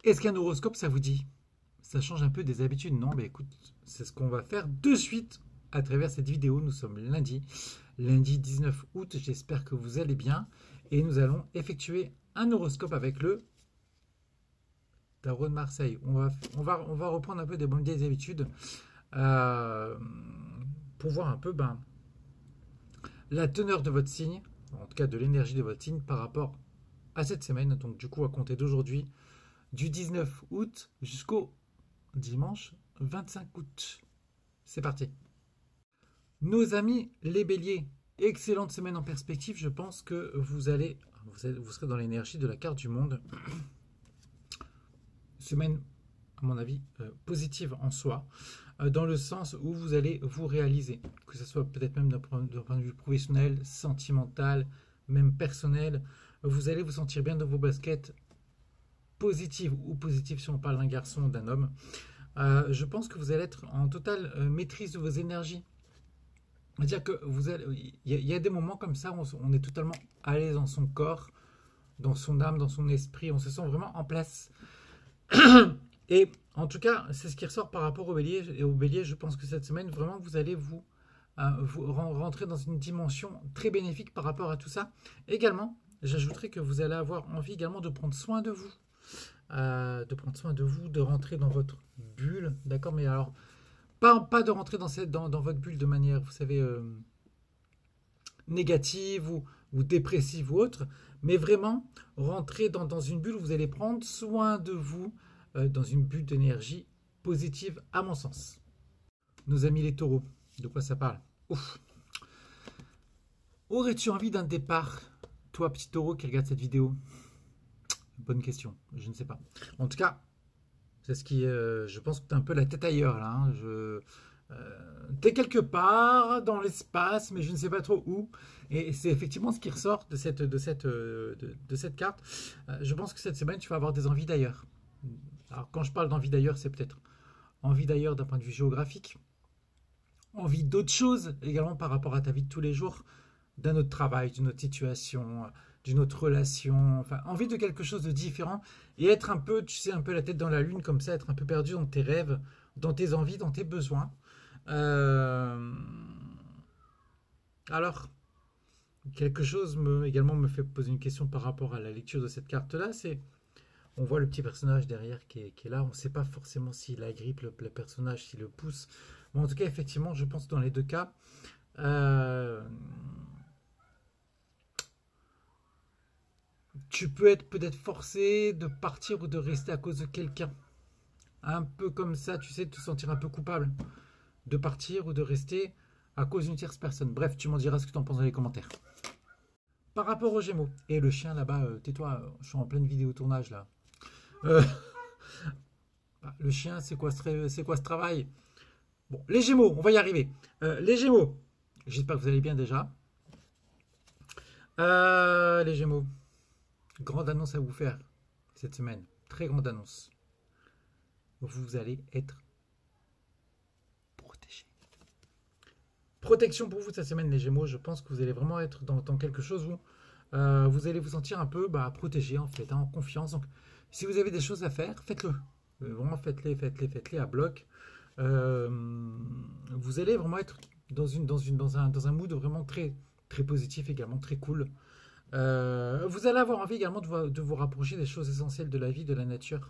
Est-ce qu'un horoscope, ça vous dit? Ça change un peu des habitudes, non? Mais écoute, c'est ce qu'on va faire de suite à travers cette vidéo. Nous sommes lundi 19 août. J'espère que vous allez bien. Et nous allons effectuer un horoscope avec le Tarot de Marseille. On va reprendre un peu des bonnes vieilles habitudes euh, pour voir un peu la teneur de votre signe, en tout cas de l'énergie de votre signe par rapport à cette semaine. Donc du coup, à compter d'aujourd'hui, du 19 août jusqu'au dimanche 25 août. C'est parti. Nos amis les béliers, excellente semaine en perspective. Je pense que vous serez dans l'énergie de la carte du monde. Semaine, à mon avis, positive en soi, dans le sens où vous allez vous réaliser, que ce soit peut-être même d'un point de vue professionnel, sentimental, même personnel. Vous allez vous sentir bien dans vos baskets, positive ou positive si on parle d'un garçon ou d'un homme. Je pense que vous allez être en totale maîtrise de vos énergies. C'est-à-dire que il y a des moments comme ça où on est totalement à l'aise dans son corps, dans son âme, dans son esprit. On se sent vraiment en place. Et en tout cas, c'est ce qui ressort par rapport au bélier. Et au bélier, je pense que cette semaine, vraiment, vous allez vous rentrer dans une dimension très bénéfique par rapport à tout ça. Également, j'ajouterais que vous allez avoir envie également de prendre soin de vous. De rentrer dans votre bulle, d'accord, mais alors pas de rentrer dans votre bulle de manière, vous savez, négative ou dépressive ou autre, mais vraiment rentrer dans une bulle où vous allez prendre soin de vous, dans une bulle d'énergie positive, à mon sens. Nos amis les taureaux, de quoi ça parle? Ouf. Aurais-tu envie d'un départ, toi petit taureau qui regarde cette vidéo? Bonne question, je ne sais pas. En tout cas, c'est ce qui, je pense que tu as un peu la tête ailleurs là. Hein. Tu es quelque part dans l'espace, mais je ne sais pas trop où. Et c'est effectivement ce qui ressort de cette carte. Je pense que cette semaine, tu vas avoir des envies d'ailleurs. Alors quand je parle d'envie d'ailleurs, c'est peut-être envie d'ailleurs d'un point de vue géographique, envie d'autre chose également par rapport à ta vie de tous les jours, d'un autre travail, d'une autre situation, d'une autre relation, enfin envie de quelque chose de différent et être un peu, tu sais, un peu la tête dans la lune comme ça, être un peu perdu dans tes rêves, dans tes envies, dans tes besoins. Alors, quelque chose également me fait poser une question par rapport à la lecture de cette carte-là, c'est, on voit le petit personnage derrière qui est là, on ne sait pas forcément s'il agrippe le personnage, s'il le pousse, mais en tout cas, effectivement, je pense que dans les deux cas, tu peux être peut-être forcé de partir ou de rester à cause de quelqu'un. Un peu comme ça, tu sais, te sentir un peu coupable de partir ou de rester à cause d'une tierce personne. Bref, tu m'en diras ce que tu en penses dans les commentaires. Par rapport aux Gémeaux, et le chien là-bas, tais-toi, je suis en pleine vidéo tournage là. Le chien, c'est quoi ce travail? Bon, les Gémeaux, on va y arriver. Les Gémeaux, j'espère que vous allez bien déjà. Les Gémeaux. Grande annonce à vous faire cette semaine. Très grande annonce. Vous allez être protégé. Protection pour vous cette semaine, les Gémeaux. Je pense que vous allez vraiment être dans quelque chose où vous allez vous sentir un peu protégé, en fait, hein, en confiance. Donc, si vous avez des choses à faire, faites-le. Vraiment, faites-les à bloc. Vous allez vraiment être dans un mood vraiment très, très positif également, très cool. Vous allez avoir envie également de vous rapprocher des choses essentielles de la vie, de la nature,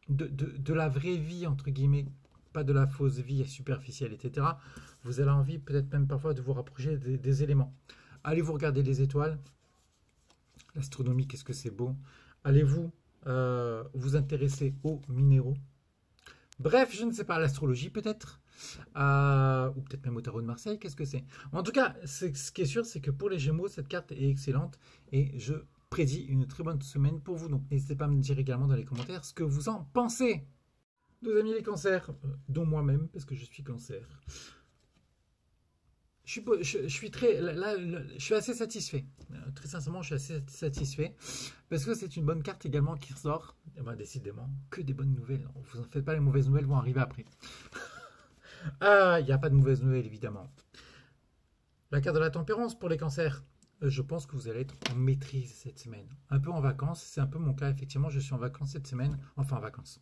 de la vraie vie, entre guillemets, pas de la fausse vie superficielle, etc. Vous avez envie peut-être même parfois de vous rapprocher des éléments. Allez vous regarder les étoiles, l'astronomie, qu'est-ce que c'est beau. Allez-vous vous intéresser aux minéraux. Bref, je ne sais pas, l'astrologie peut-être, ou peut-être même au tarot de Marseille, qu'est-ce que c'est? En tout cas, ce qui est sûr, c'est que pour les Gémeaux, cette carte est excellente et je prédis une très bonne semaine pour vous. Donc n'hésitez pas à me dire également dans les commentaires ce que vous en pensez. Nos amis les cancers, dont moi-même, parce que je suis cancer. Je suis très, là, je suis assez satisfait. Très sincèrement, je suis assez satisfait parce que c'est une bonne carte également qui ressort. Et ben, décidément, que des bonnes nouvelles. Vous en faites pas, les mauvaises nouvelles vont arriver après. Il n'y a pas de mauvaises nouvelles évidemment. La carte de la tempérance pour les cancers. je pense que vous allez être en maîtrise cette semaine. Un peu en vacances, c'est un peu mon cas, effectivement, je suis en vacances cette semaine, enfin en vacances.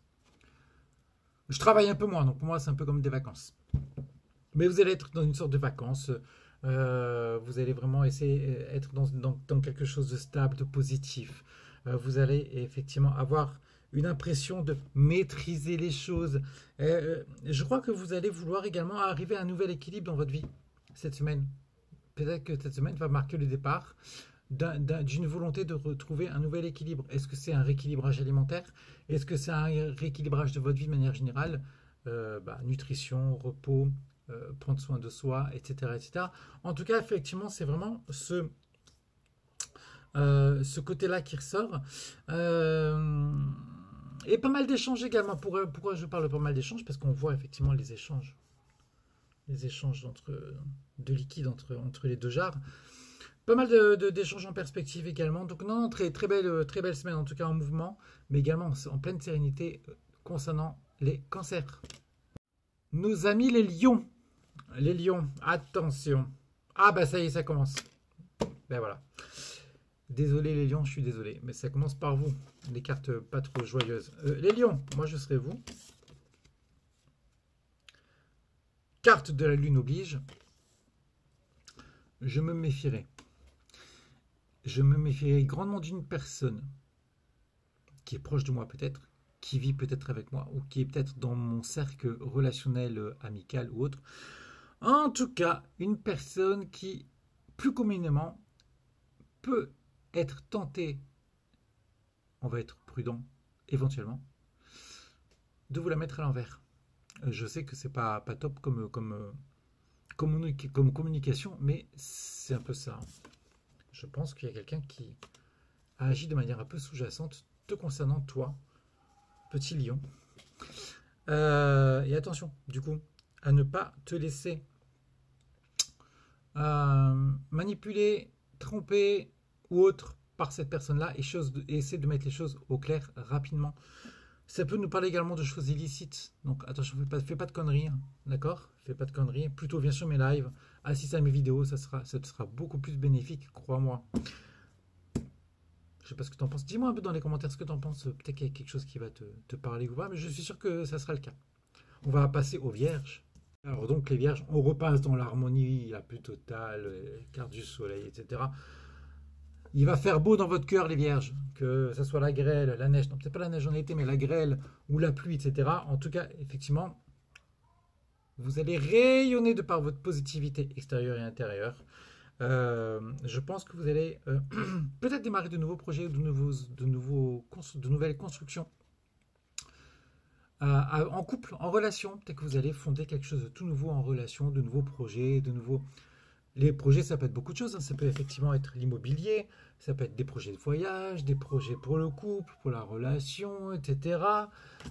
Je travaille un peu moins, donc pour moi c'est un peu comme des vacances. Mais vous allez être dans une sorte de vacances, vous allez vraiment essayer d'être dans quelque chose de stable, de positif. Vous allez effectivement avoir une impression de maîtriser les choses. Je crois que vous allez vouloir également arriver à un nouvel équilibre dans votre vie cette semaine. Peut-être que cette semaine va marquer le départ d'une volonté de retrouver un nouvel équilibre. Est-ce que c'est un rééquilibrage alimentaire? Est-ce que c'est un rééquilibrage de votre vie de manière générale? Nutrition, repos, prendre soin de soi, etc., etc. En tout cas, effectivement, c'est vraiment ce côté-là qui ressort. Et pas mal d'échanges également. Pourquoi je parle de pas mal d'échanges? Parce qu'on voit effectivement les échanges de liquide entre les deux jarres. Pas mal d'échanges en perspective également. Donc non, très belle semaine en tout cas en mouvement, mais également en pleine sérénité concernant les cancers. Nos amis les lions. Les lions, attention. Ah bah ça y est, ça commence. Ben voilà. Désolé les lions, je suis désolé, mais ça commence par vous. Des cartes pas trop joyeuses. Les lions, moi je serai vous. Carte de la lune oblige. Je me méfierai. Je me méfierai grandement d'une personne qui est proche de moi peut-être, qui vit peut-être avec moi, ou qui est peut-être dans mon cercle relationnel, amical ou autre. En tout cas, une personne qui, plus communément, peut être tentée, on va être prudent, éventuellement, de vous la mettre à l'envers. Je sais que c'est pas top comme communication, mais c'est un peu ça. Je pense qu'il y a quelqu'un qui a agi de manière un peu sous-jacente te concernant toi, petit lion. Et attention, du coup, à ne pas te laisser manipuler, tromper ou autre par cette personne-là et essayer de mettre les choses au clair rapidement. Ça peut nous parler également de choses illicites. Donc attention, fais pas de conneries, hein, d'accord? Fais pas de conneries. Plutôt viens sur mes lives, assiste à mes vidéos, ça te sera beaucoup plus bénéfique, crois-moi. Je sais pas ce que tu en penses. Dis-moi un peu dans les commentaires ce que tu en penses. Peut-être qu'il y a quelque chose qui va te parler ou pas, mais je suis sûr que ça sera le cas. On va passer aux vierges. Alors donc les vierges, on repasse dans l'harmonie la plus totale, carte du soleil, etc. Il va faire beau dans votre cœur, les vierges, que ce soit la grêle, la neige, non peut-être pas la neige en été, mais la grêle ou la pluie, etc. En tout cas, effectivement, vous allez rayonner de par votre positivité extérieure et intérieure. Je pense que vous allez peut-être démarrer de nouveaux projets, de nouvelles constructions. En couple, en relation, peut-être que vous allez fonder quelque chose de tout nouveau en relation, de nouveaux projets, Les projets, ça peut être beaucoup de choses, hein. Ça peut effectivement être l'immobilier, ça peut être des projets de voyage, des projets pour le couple, pour la relation, etc.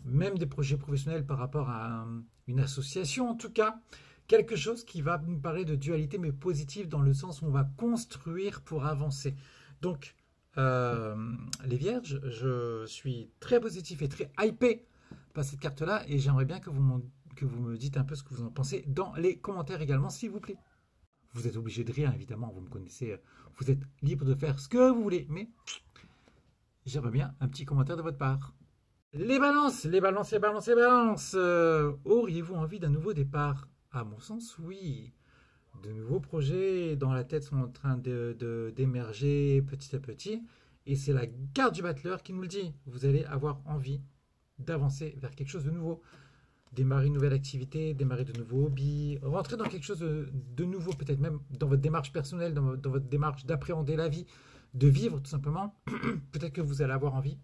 Même des projets professionnels par rapport à une association, en tout cas. Quelque chose qui va nous parler de dualité, mais positive, dans le sens où on va construire pour avancer. Donc, les vierges, je suis très positif et très hypé par cette carte-là, et j'aimerais bien que vous me dites un peu ce que vous en pensez dans les commentaires également, s'il vous plaît. Vous êtes obligé de rire, évidemment, vous me connaissez, vous êtes libre de faire ce que vous voulez, mais j'aimerais bien un petit commentaire de votre part. Les balances, les balances, les balances, les balances. Auriez-vous envie d'un nouveau départ? À mon sens, oui. De nouveaux projets dans la tête sont en train d'émerger petit à petit, et c'est la carte du battleur qui nous le dit. Vous allez avoir envie d'avancer vers quelque chose de nouveau. Démarrer une nouvelle activité, démarrer de nouveaux hobbies, rentrer dans quelque chose de nouveau, peut-être même dans votre démarche personnelle, dans votre démarche d'appréhender la vie, de vivre tout simplement. Peut-être que vous allez avoir envie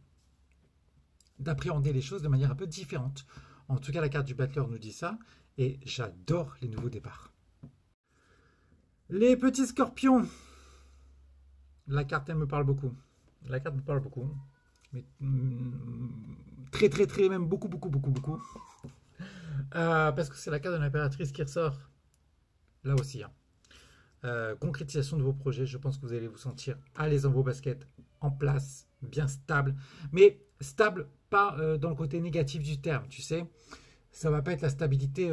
d'appréhender les choses de manière un peu différente. En tout cas, la carte du battleur nous dit ça, et j'adore les nouveaux départs. Les petits scorpions. La carte, elle me parle beaucoup. La carte me parle beaucoup. Mais très, même beaucoup. Parce que c'est la carte de l'impératrice qui ressort. Là aussi. Hein. Concrétisation de vos projets. Je pense que vous allez vous sentir à l'aise dans vos baskets, en place, bien stable. Mais stable, pas dans le côté négatif du terme, tu sais. Ça va pas être la stabilité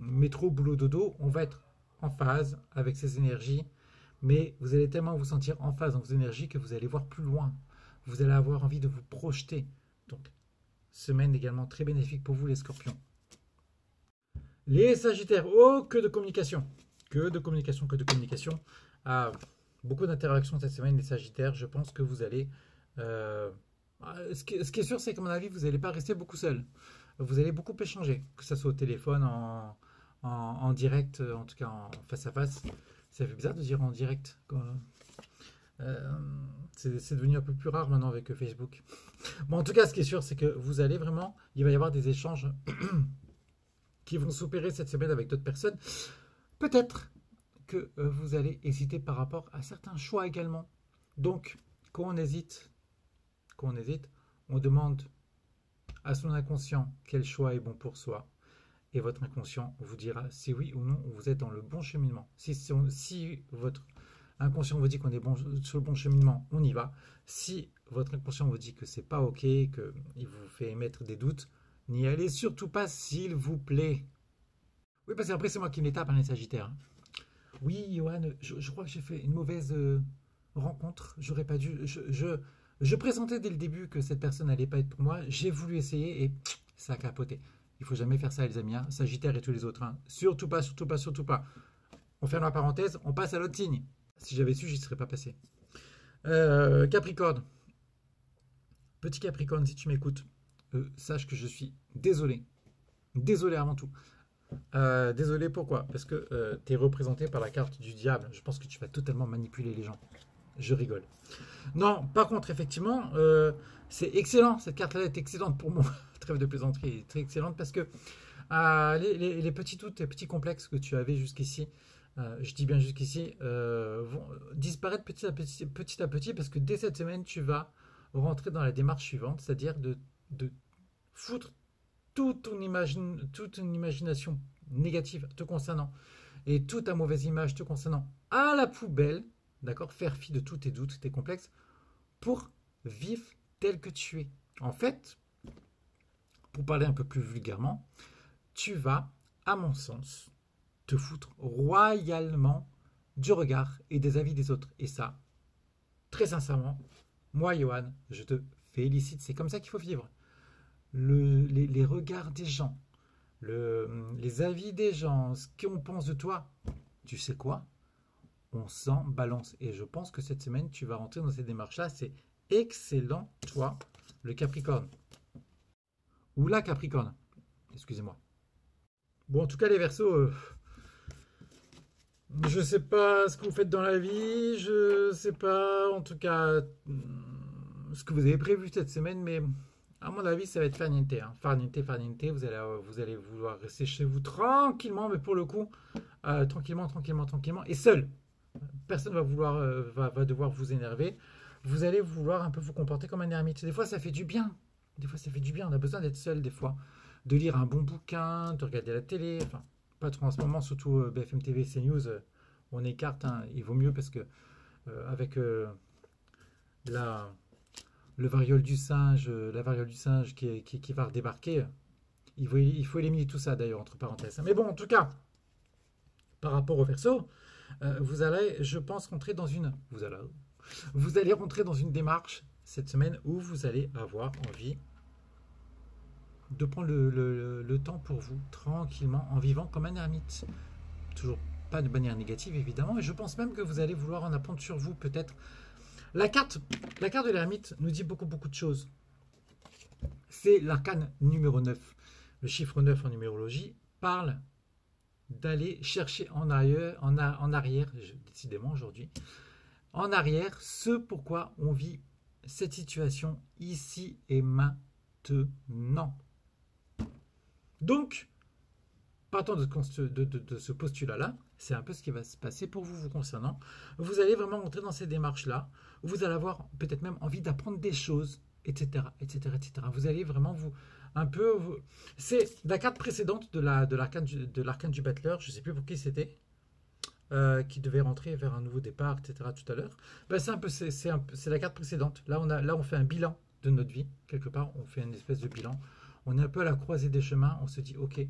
métro, boulot, dodo. On va être en phase avec ces énergies. mais vous allez tellement vous sentir en phase dans vos énergies que vous allez voir plus loin. Vous allez avoir envie de vous projeter. Donc, semaine également très bénéfique pour vous les scorpions. Les sagittaires, oh que de communication. Que de communication, que de communication. Ah, beaucoup d'interactions cette semaine les sagittaires. Je pense que vous allez... ce qui est sûr, c'est qu'à mon avis, vous n'allez pas rester beaucoup seul. Vous allez beaucoup échanger, que ce soit au téléphone, en direct, en tout cas en face à face. Ça fait bizarre de dire en direct. C'est devenu un peu plus rare maintenant avec Facebook. Bon, en tout cas, ce qui est sûr, c'est que vous allez vraiment, il va y avoir des échanges qui vont s'opérer cette semaine avec d'autres personnes. Peut-être que vous allez hésiter par rapport à certains choix également. Donc, quand on hésite, on demande à son inconscient quel choix est bon pour soi. Et votre inconscient vous dira si oui ou non vous êtes dans le bon cheminement. Si votre inconscient vous dit qu'on est sur le bon cheminement, on y va. Si votre inconscient vous dit que c'est pas ok, qu'il vous fait émettre des doutes, n'y allez surtout pas, s'il vous plaît. Oui, parce qu'après c'est moi qui m'étape, les Sagittaires. Oui, Johan, je crois que j'ai fait une mauvaise rencontre. J'aurais pas dû. Je présentais dès le début que cette personne n'allait pas être pour moi. J'ai voulu essayer et ça a capoté. Il faut jamais faire ça, les amis. Hein. Sagittaire et tous les autres. Hein. Surtout pas, surtout pas, surtout pas. On ferme la parenthèse, on passe à l'autre signe. Si j'avais su, j'y serais pas passé. Capricorne. Petit Capricorne, si tu m'écoutes, sache que je suis désolé. Désolé avant tout. Désolé, pourquoi? Parce que tu es représenté par la carte du diable. Je pense que tu vas totalement manipuler les gens. Je rigole. Non, par contre, effectivement, c'est excellent. Cette carte-là est excellente pour moi. Trêve de plaisanterie est très excellente parce que les petits doutes, les petits complexes que tu avais jusqu'ici, je dis bien jusqu'ici, vont disparaître petit à petit parce que dès cette semaine, tu vas rentrer dans la démarche suivante, c'est-à-dire de foutre toute une imagination négative te concernant et toute ta mauvaise image te concernant à la poubelle, d'accord, faire fi de tous tes doutes, tes complexes, pour vivre tel que tu es. En fait, pour parler un peu plus vulgairement, tu vas, à mon sens, te foutre royalement du regard et des avis des autres. Et ça, très sincèrement, moi, Johan, je te félicite. C'est comme ça qu'il faut vivre. Les regards des gens, les avis des gens, ce qu'on pense de toi, tu sais quoi? On s'en balance. Et je pense que cette semaine, tu vas rentrer dans cette démarche-là. C'est excellent, toi, le Capricorne. Ou la Capricorne. Excusez-moi. Bon, en tout cas, les Verseaux, je sais pas ce que vous faites dans la vie. Je sais pas, en tout cas, ce que vous avez prévu cette semaine. Mais à mon avis, ça va être farniente. Hein. Farniente. Vous allez vouloir rester chez vous tranquillement. Mais pour le coup, tranquillement. Et seul. Personne va devoir vous énerver. Vous allez vouloir un peu vous comporter comme un ermite. Des fois, ça fait du bien. On a besoin d'être seul des fois. De lire un bon bouquin, de regarder la télé. Enfin, pas trop en ce moment, surtout BFM TV, CNews. On écarte. Hein. Il vaut mieux parce que avec la variole du singe qui va redébarquer, il faut éliminer tout ça d'ailleurs, entre parenthèses. Mais bon, en tout cas, par rapport au Verseau, vous allez, je pense, rentrer dans vous allez rentrer dans une démarche cette semaine où vous allez avoir envie de prendre le temps pour vous, tranquillement, en vivant comme un ermite. Toujours pas de manière négative, évidemment, et je pense même que vous allez vouloir en apprendre sur vous, peut-être. La carte de l'ermite nous dit beaucoup de choses. C'est l'arcane numéro 9. Le chiffre 9 en numérologie parle d'aller chercher en arrière, décidément aujourd'hui, en arrière, ce pourquoi on vit cette situation ici et maintenant. Donc, partant de ce postulat-là, c'est un peu ce qui va se passer pour vous concernant. Vous allez vraiment rentrer dans ces démarches-là. Vous allez avoir peut-être même envie d'apprendre des choses, etc. Vous allez vraiment c'est la carte précédente de l'arcane du battleur, je ne sais plus pour qui c'était, qui devait rentrer vers un nouveau départ, etc. tout à l'heure. Ben, c'est la carte précédente. Là, on fait un bilan de notre vie. Quelque part, on fait une espèce de bilan. On est un peu à la croisée des chemins. On se dit, ok,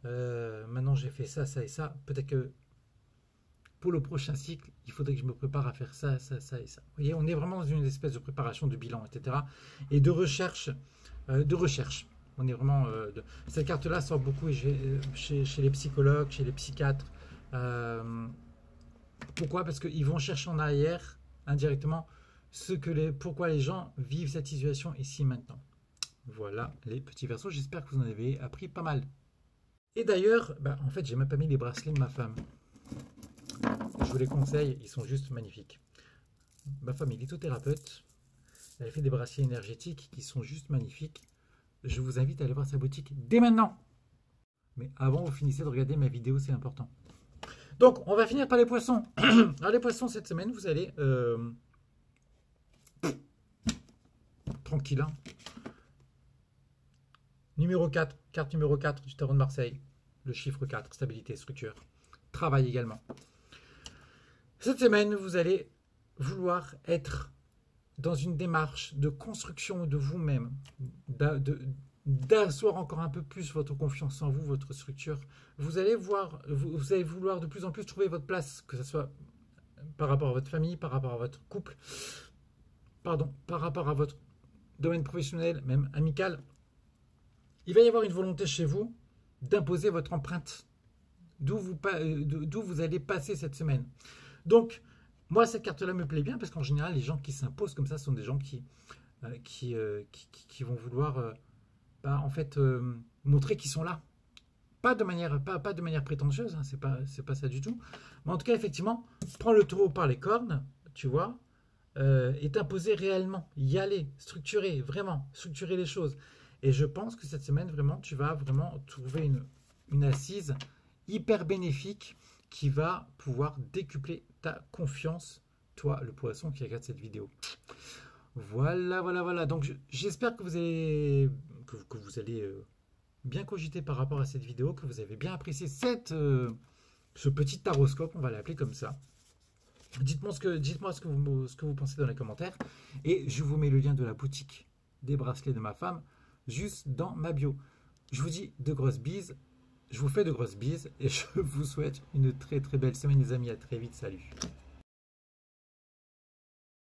maintenant j'ai fait ça, ça et ça. Peut-être que pour le prochain cycle, il faudrait que je me prépare à faire ça, ça, ça et ça. Vous voyez, on est vraiment dans une espèce de préparation de bilan, etc. Et de recherche. On est vraiment. Cette carte-là sort beaucoup chez les psychologues, chez les psychiatres. Pourquoi? Parce qu'ils vont chercher en arrière, indirectement, pourquoi les gens vivent cette situation ici maintenant. Voilà les petits versos. J'espère que vous en avez appris pas mal. Et d'ailleurs, en fait, j'ai même pas mis les bracelets de ma femme. Je vous les conseille, ils sont juste magnifiques. Ma femme est lithothérapeute. Elle fait des bracelets énergétiques qui sont juste magnifiques. Je vous invite à aller voir sa boutique dès maintenant. Mais avant, vous finissez de regarder ma vidéo, c'est important. Donc, on va finir par les poissons. Alors, les poissons, cette semaine, vous allez... tranquille. Hein. Numéro 4, carte numéro 4 du tarot de Marseille. Le chiffre 4, stabilité, structure. Travail également. Cette semaine, vous allez vouloir être dans une démarche de construction de vous-même, d'asseoir encore un peu plus votre confiance en vous, votre structure. Vous allez vouloir de plus en plus trouver votre place, que ce soit par rapport à votre famille, par rapport à votre couple, par rapport à votre domaine professionnel, même amical. Il va y avoir une volonté chez vous d'imposer votre empreinte, d'où vous allez passer cette semaine. Donc, moi, cette carte-là me plaît bien parce qu'en général, les gens qui s'imposent comme ça sont des gens qui vont vouloir en fait, montrer qu'ils sont là. Pas de manière prétentieuse, hein, c'est pas ça du tout. Mais en tout cas, effectivement, prends le taureau par les cornes, tu vois, et t'imposer réellement, y aller, structurer les choses. Et je pense que cette semaine, vraiment, tu vas vraiment trouver une assise hyper bénéfique qui va pouvoir décupler ta confiance, toi, le poisson qui regarde cette vidéo. Voilà. Donc, j'espère que vous allez bien cogiter par rapport à cette vidéo, que vous avez bien apprécié ce petit taroscope, on va l'appeler comme ça. Dites-moi ce que vous pensez dans les commentaires. Et je vous mets le lien de la boutique des bracelets de ma femme juste dans ma bio. Je vous dis de grosses bises. Je vous fais de grosses bises et je vous souhaite une très très belle semaine les amis. À très vite. Salut.